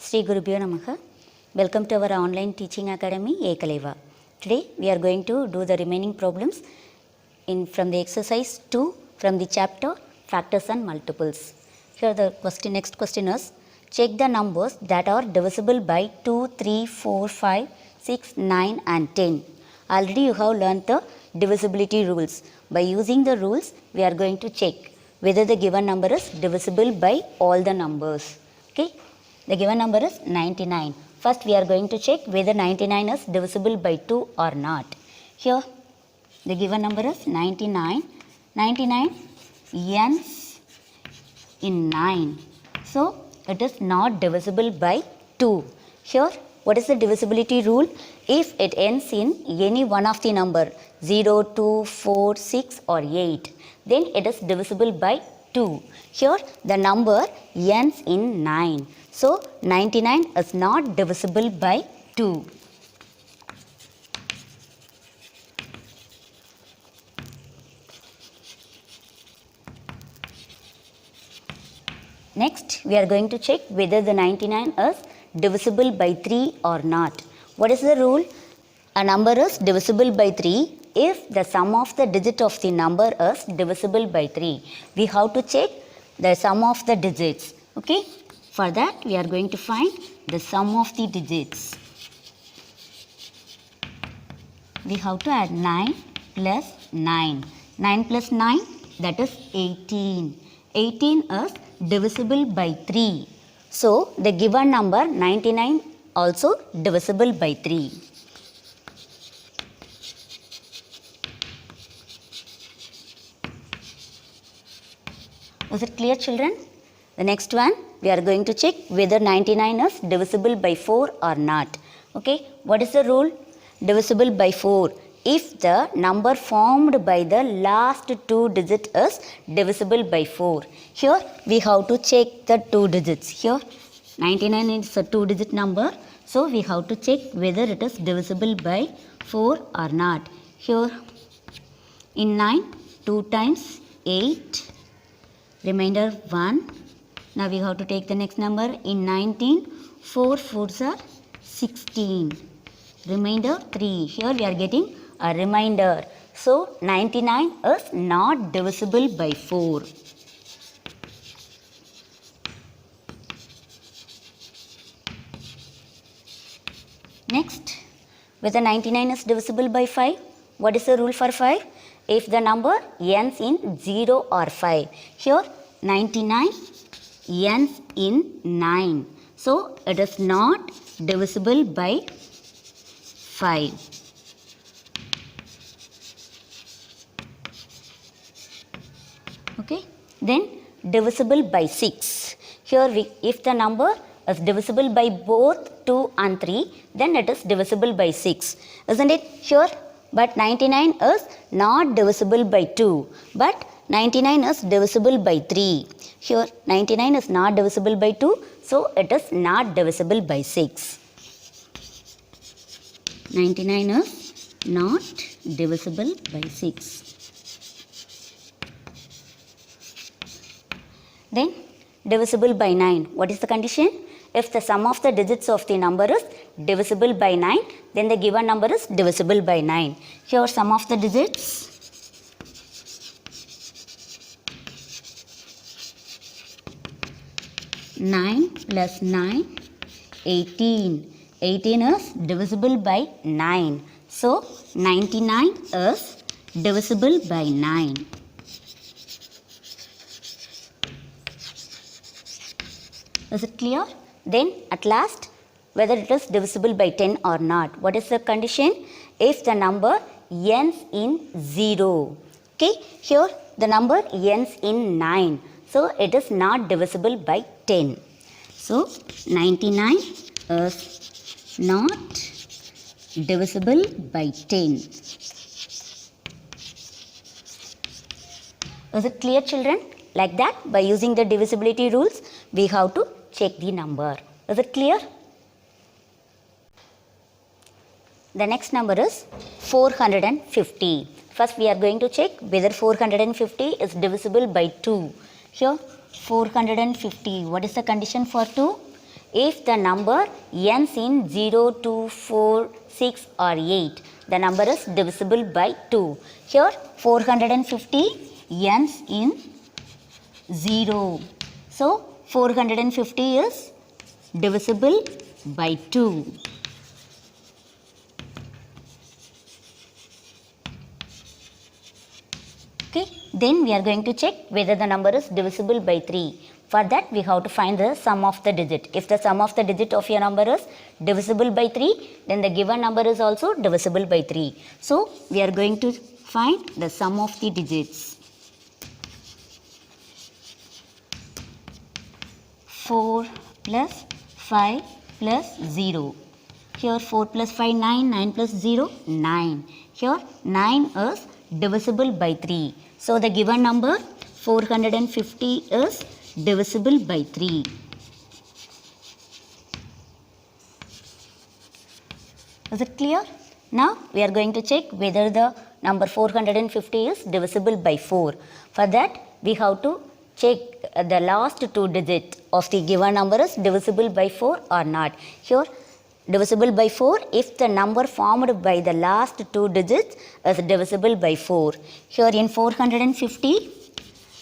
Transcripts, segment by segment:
Sri Gurubhyo Namaha. Welcome to our online teaching academy Ekaleva. Today we are going to do the remaining problems from the exercise 2 from the chapter Factors and Multiples. Here the next question is, check the numbers that are divisible by 2, 3, 4, 5, 6, 9 and 10. Already you have learnt the divisibility rules. By using the rules we are going to check whether the given number is divisible by all the numbers. Okay. The given number is 99. First we are going to check whether 99 is divisible by 2 or not. Here the given number is 99. 99 ends in 9. So it is not divisible by 2. Here what is the divisibility rule? If it ends in any one of the number 0, 2, 4, 6 or 8, then it is divisible by 2. Here the number ends in 9. So 99 is not divisible by 2. Next we are going to check whether the 99 is divisible by 3 or not. What is the rule? A number is divisible by 3 if the sum of the digit of the number is divisible by 3. We have to check the sum of the digits. Okay. For that we are going to find the sum of the digits. We have to add 9 plus 9. 9 plus 9, that is 18. 18 is divisible by 3. So the given number 99 also divisible by 3. Was it clear, children? The next one, we are going to check whether 99 is divisible by 4 or not. Okay, what is the rule? Divisible by 4. If the number formed by the last two digits is divisible by 4. Here we have to check the two digits. Here 99 is a two-digit number. So we have to check whether it is divisible by 4 or not. Here in 9, 2 times 8, remainder 1. Now we have to take the next number. In 19, 4 fours are 16. Remainder 3. Here we are getting a remainder. So 99 is not divisible by 4. Next, whether 99 is divisible by 5. What is the rule for 5? If the number ends in 0 or 5. Here 99 ends in 9. So it is not divisible by 5. Okay. Then divisible by 6. Here if the number is divisible by both 2 and 3, then it is divisible by 6. Isn't it? Here, but 99 is not divisible by 2. But 99 is divisible by 3. Here 99 is not divisible by 2. So it is not divisible by 6. 99 is not divisible by 6. Then divisible by 9. What is the condition? If the sum of the digits of the number is divisible by 9, then the given number is divisible by 9. Here sum of the digits. Nine plus 9, 18. 18 is divisible by 9. So 99 is divisible by 9. Is it clear? Then at last, whether it is divisible by 10 or not. What is the condition? If the number ends in 0. Okay, here the number ends in 9. So it is not divisible by 10. So 99 is not divisible by 10. Is it clear, children? Like that, by using the divisibility rules, we have to check the number. Is it clear? The next number is 450. First we are going to check whether 450 is divisible by 2. Here 450. What is the condition for 2? if the number ends in 0, 2, 4, 6 or 8, the number is divisible by 2. Here 450 ends in 0. So 450 is divisible by 2. Okay, then we are going to check whether the number is divisible by 3. For that we have to find the sum of the digit. If the sum of the digit of your number is divisible by 3, then the given number is also divisible by 3. So we are going to find the sum of the digits. 4 plus 5 plus 0. Here 4 plus 5, 9, 9 plus 0, 9. Here 9 is divisible by 3. So the given number 450 is divisible by 3. Is it clear? Now we are going to check whether the number 450 is divisible by 4. For that we have to check the last two digits of the given number is divisible by 4 or not. Here divisible by 4 if the number formed by the last two digits is divisible by 4. Here in 450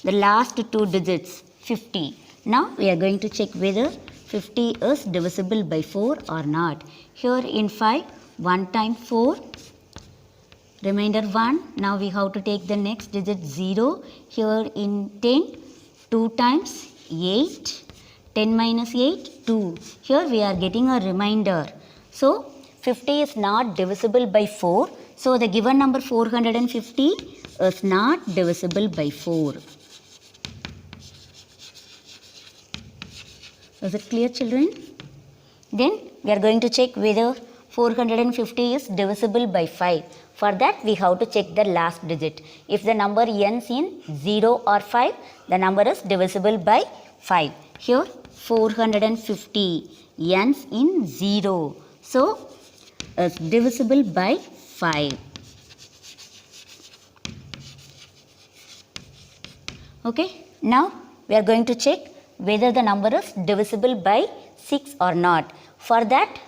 the last two digits 50. Now we are going to check whether 50 is divisible by 4 or not. Here in 5 1 times 4, remainder 1. Now we have to take the next digit 0. Here in 10 2 times 8, 10 minus 8, 2. Here we are getting a remainder. So 50 is not divisible by 4. So the given number 450 is not divisible by 4. Is it clear, children? Then we are going to check whether 450 is divisible by 5. For that we have to check the last digit. If the number ends in 0 or 5, the number is divisible by 5. Here 450 ends in 0. So it's divisible by 5. Okay, now we are going to check whether the number is divisible by 6 or not. For that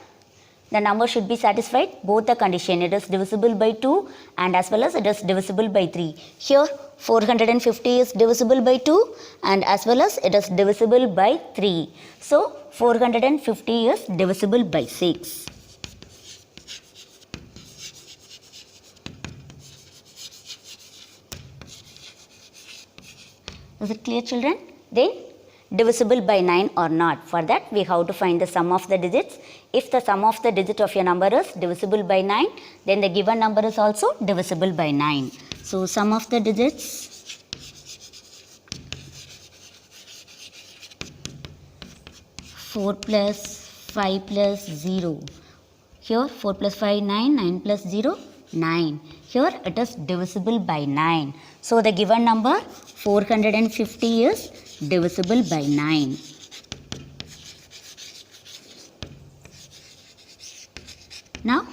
the number should be satisfied both the condition. It is divisible by 2 and as well as it is divisible by 3. Here 450 is divisible by 2 and as well as it is divisible by 3. So 450 is divisible by 6. Is it clear, children? Then divisible by 9 or not. For that we have to find the sum of the digits. If the sum of the digit of your number is divisible by 9, then the given number is also divisible by 9. So sum of the digits 4 plus 5 plus 0. Here 4 plus 5, 9, 9 plus 0, 9. Here it is divisible by 9. So the given number 450 is divisible by 9. Now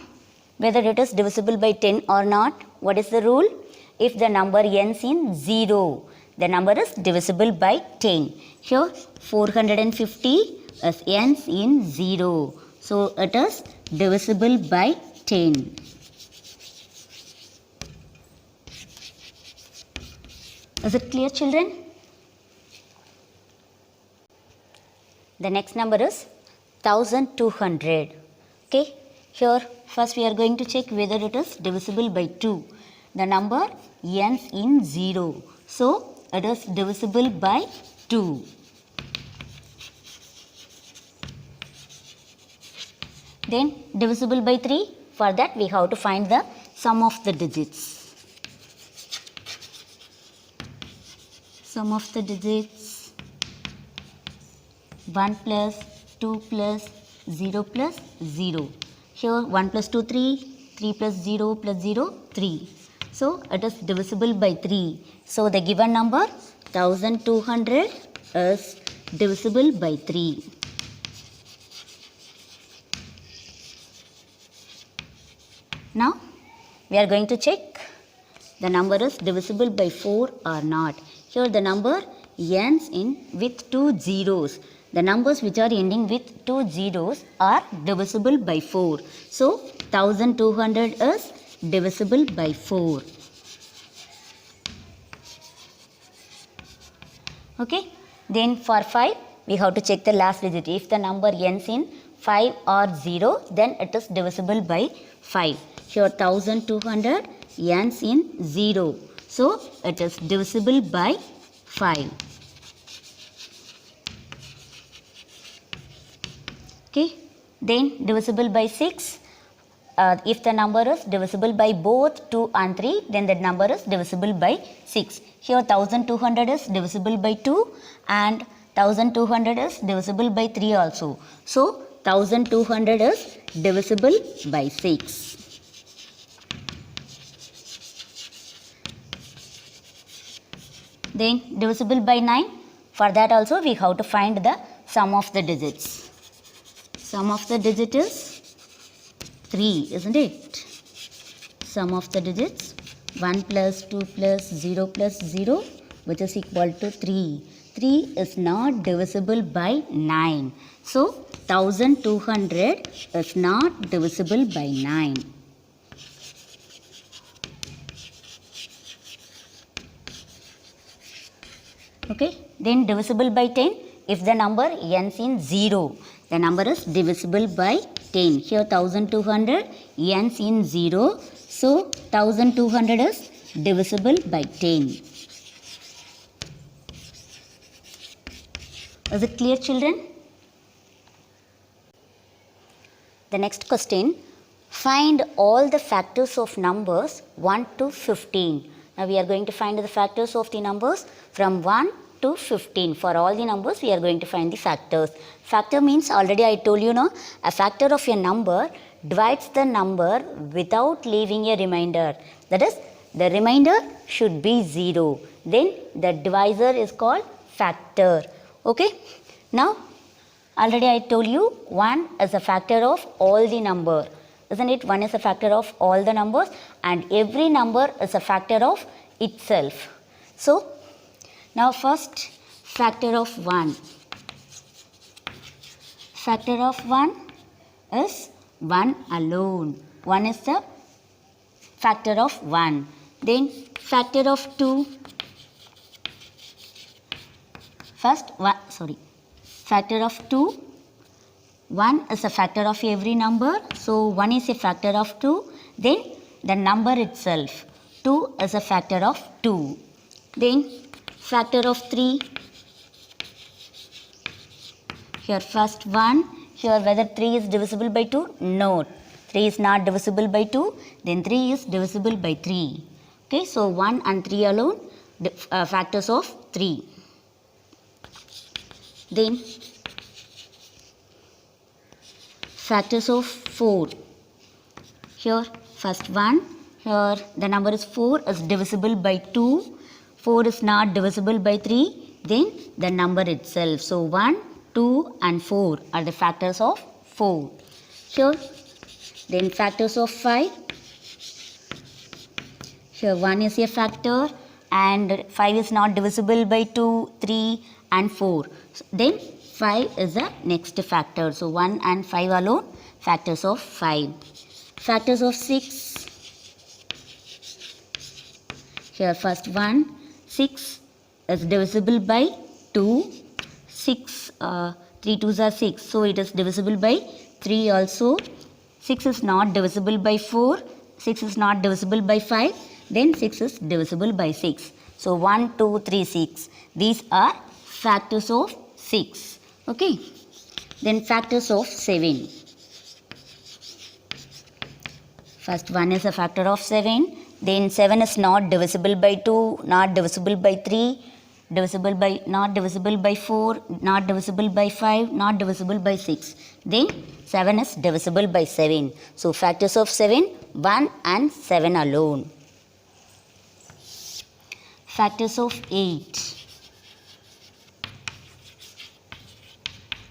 whether it is divisible by 10 or not, what is the rule? If the number ends in 0, the number is divisible by 10. Here 450 ends in 0. So it is divisible by 10. Is it clear, children? The next number is 1200. Okay, here first we are going to check whether it is divisible by 2. The number ends in 0. So it is divisible by 2. Then divisible by 3. For that we have to find the sum of the digits. Sum of the digits 1 plus 2 plus 0 plus 0. Here 1 plus 2, 3, 3 plus 0 plus 0, 3. So it is divisible by 3. So the given number 1200 is divisible by 3. Now we are going to check the number is divisible by 4 or not. Here the number ends in with 2 zeros. the numbers which are ending with 2 zeros are divisible by 4. So 1200 is divisible by 4. Okay, then for 5 we have to check the last digit. If the number ends in 5 or 0, then it is divisible by 5. Here 1200 ends in 0, so it is divisible by 5. Okay, then divisible by 6. If the number is divisible by both 2 and 3, then that number is divisible by 6. Here 1200 is divisible by 2 and 1200 is divisible by 3 also. So 1200 is divisible by 6. Then divisible by 9. For that also we have to find the sum of the digits. Sum of the digit is 3, isn't it? Sum of the digits 1 plus 2 plus 0 plus 0, which is equal to 3. 3 is not divisible by 9. So 1200 is not divisible by 9. Okay, then divisible by 10. If the number ends in 0, the number is divisible by 10. Here 1200 ends in 0, so 1200 is divisible by 10. Is it clear, children? The next question, find all the factors of numbers 1 to 15. Now we are going to find the factors of the numbers from 1 to 15. For all the numbers we are going to find the factors. Factor means, already I told you, a factor of a number divides the number without leaving a remainder. That is, the remainder should be 0. Then the divisor is called factor. Okay. Now already I told you 1 is a factor of all the number. Isn't it? 1 is a factor of all the numbers and every number is a factor of itself. So now first, factor of 1. Factor of 1 is 1 alone. 1 is the factor of 1. Then factor of 2. Factor of 2. 1 is a factor of every number. So 1 is a factor of 2. Then the number itself. 2 is a factor of 2. Then factor of 3. Here first 1. Here whether 3 is divisible by 2? No. 3 is not divisible by 2. Then 3 is divisible by 3. Okay, so 1 and 3 alone factors of 3. Then factors of 4. Here first 1. Here the number is 4 is divisible by 2. 4 is not divisible by 3. Then the number itself. So 1, 2 and 4 are the factors of 4. Here then factors of 5. Here 1 is a factor and 5 is not divisible by 2, 3 and 4. So then 5 is the next factor. So 1 and 5 alone factors of 5. Factors of 6. Here first 1. 6 is divisible by 2. 6, 3 2s are 6. So it is divisible by 3 also. 6 is not divisible by 4. 6 is not divisible by 5. Then 6 is divisible by 6. So 1, 2, 3, 6. These are factors of 6. Okay. Then factors of 7. First 1 is a factor of 7. Then 7 is not divisible by 2, not divisible by 3, not divisible by 4, not divisible by 5, not divisible by 6. Then 7 is divisible by 7. So factors of 7, 1 and 7 alone. Factors of 8.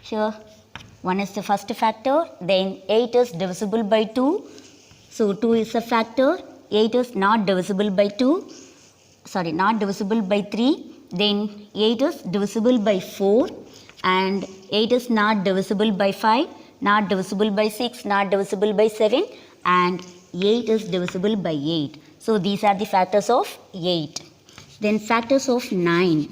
Here 1 is the first factor, then 8 is divisible by 2. So 2 is a factor. 8 is not divisible by 2, not divisible by 3, then 8 is divisible by 4. and 8 is not divisible by 5, not divisible by 6, not divisible by 7, and 8 is divisible by 8. So these are the factors of 8. Then factors of 9.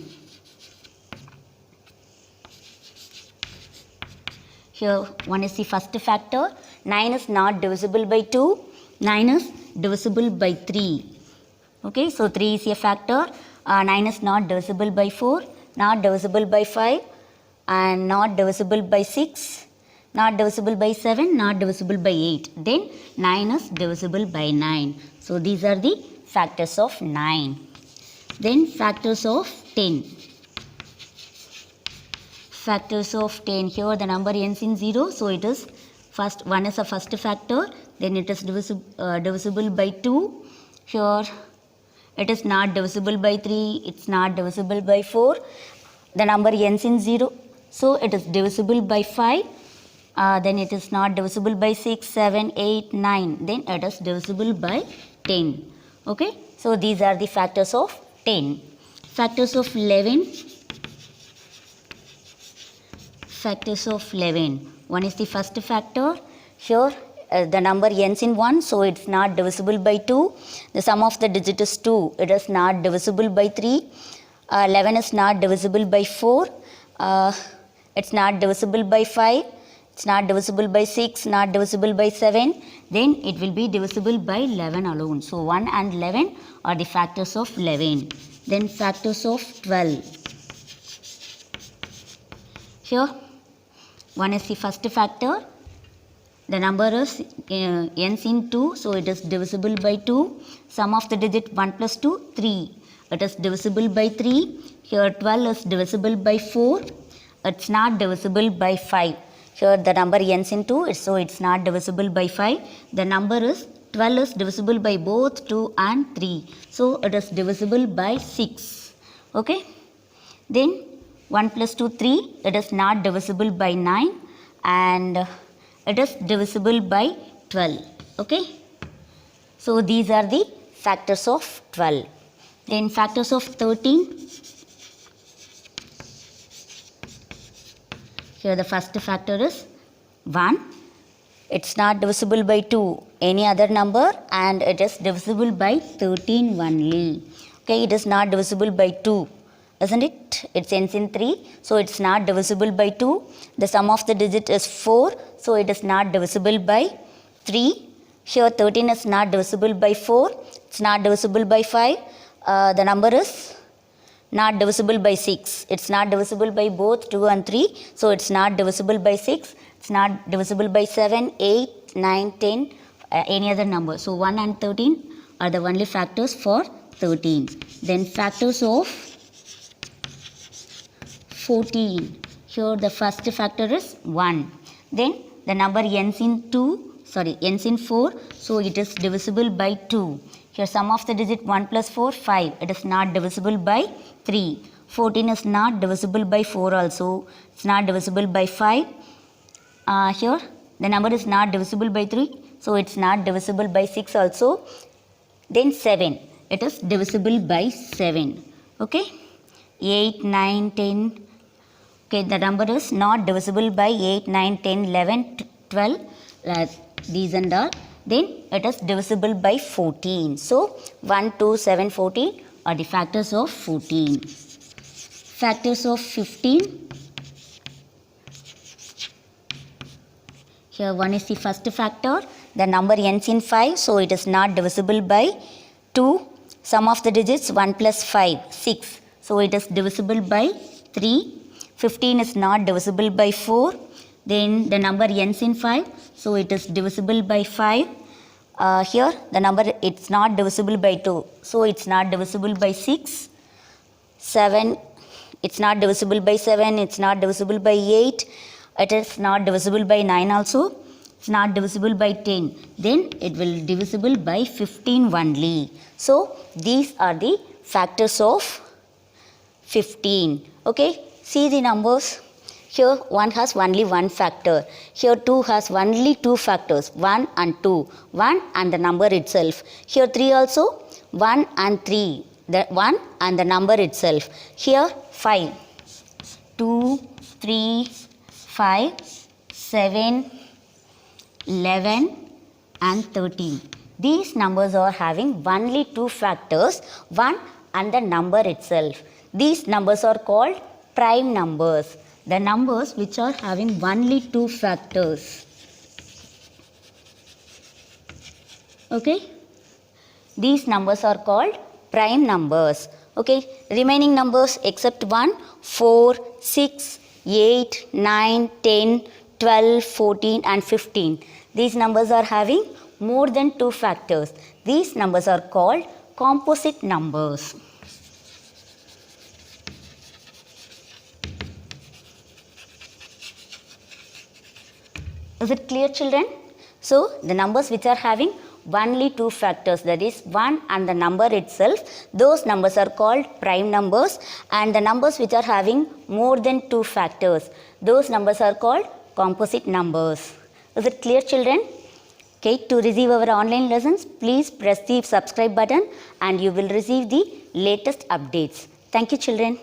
Here one is the first factor. 9 is not divisible by 2. 9 is divisible by 3. Okay, so 3 is a factor. 9 is not divisible by 4, not divisible by 5, and not divisible by 6, not divisible by 7, not divisible by 8. Then 9 is divisible by 9. So these are the factors of 9. Then factors of 10. Factors of 10. Here the number ends in 0. So it is first, 1 is a first factor. Then it is divisible by 2. Here it is not divisible by 3. It's not divisible by 4. The number ends in 0. So it is divisible by 5. Then it is not divisible by 6, 7, 8, 9. Then it is divisible by 10. Okay. So these are the factors of 10. Factors of 11. Factors of 11. 1 is the first factor. Here the number ends in 1, so it's not divisible by 2. The sum of the digit is 2. It is not divisible by 3. 11 is not divisible by 4. It's not divisible by 5. It's not divisible by 6, not divisible by 7. Then it will be divisible by 11 alone. So 1 and 11 are the factors of 11. Then factors of 12. Here 1 is the first factor. The number is ends in 2, so it is divisible by 2. Sum of the digit 1 plus 2, 3. It is divisible by 3. Here 12 is divisible by 4. It's not divisible by 5. Here the number ends in 2, so it's not divisible by 5. The number is 12 is divisible by both 2 and 3. So it is divisible by 6. Okay. Then 1 plus 2, 3. It is not divisible by 9. And it is divisible by 12. Okay. So these are the factors of 12. Then factors of 13. Here the first factor is 1. It's not divisible by 2, any other number, and it is divisible by 13 only. Okay, it is not divisible by 2, isn't it? It ends in 3, so it's not divisible by 2. The sum of the digit is 4, so it is not divisible by 3. Here 13 is not divisible by 4. It's not divisible by 5. The number is not divisible by 6. It's not divisible by both 2 and 3. So it's not divisible by 6. It's not divisible by 7, 8, 9, 10, any other number. So 1 and 13 are the only factors for 13. Then factors of 14. Here the first factor is 1. Then the number ends in 4. So it is divisible by 2. Here sum of the digit 1 plus 4, 5. It is not divisible by 3. 14 is not divisible by 4 also. It's not divisible by 5. Here the number is not divisible by 3. So it's not divisible by 6 also. Then 7. It is divisible by 7. Okay. 8, 9, 10. Okay, the number is not divisible by 8, 9, 10, 11, 12. These and all. Then it is divisible by 14. So 1, 2, 7, 14 are the factors of 14. Factors of 15. Here 1 is the first factor. The number ends in 5, so it is not divisible by 2. Sum of the digits 1 plus 5, 6. So it is divisible by 3. 15 is not divisible by 4. Then the number ends in 5, so it is divisible by 5. Here the number, it's not divisible by 2, so it's not divisible by 6. 7, it's not divisible by 7, it's not divisible by 8. It is not divisible by 9 also. It's not divisible by 10. Then it will divisible by 15 only. So these are the factors of 15. Okay. See the numbers. Here 1 has only one factor. Here 2 has only two factors. 1 and 2. 1 and the number itself. Here 3 also 1 and 3. The 1 and the number itself. Here 5. 2, 3, 5, 7, 11 and 13. These numbers are having only two factors, 1 and the number itself. These numbers are called prime numbers. The numbers which are having only two factors. Okay? These numbers are called prime numbers. Okay? Remaining numbers except 1, 4, 6, 8, 9, 10, 12, 14 and 15. These numbers are having more than two factors. These numbers are called composite numbers. Is it clear, children? So, the numbers which are having only two factors, that is 1 and the number itself, those numbers are called prime numbers, and the numbers which are having more than two factors, those numbers are called composite numbers. Is it clear, children? Okay, to receive our online lessons, please press the subscribe button and you will receive the latest updates. Thank you, children.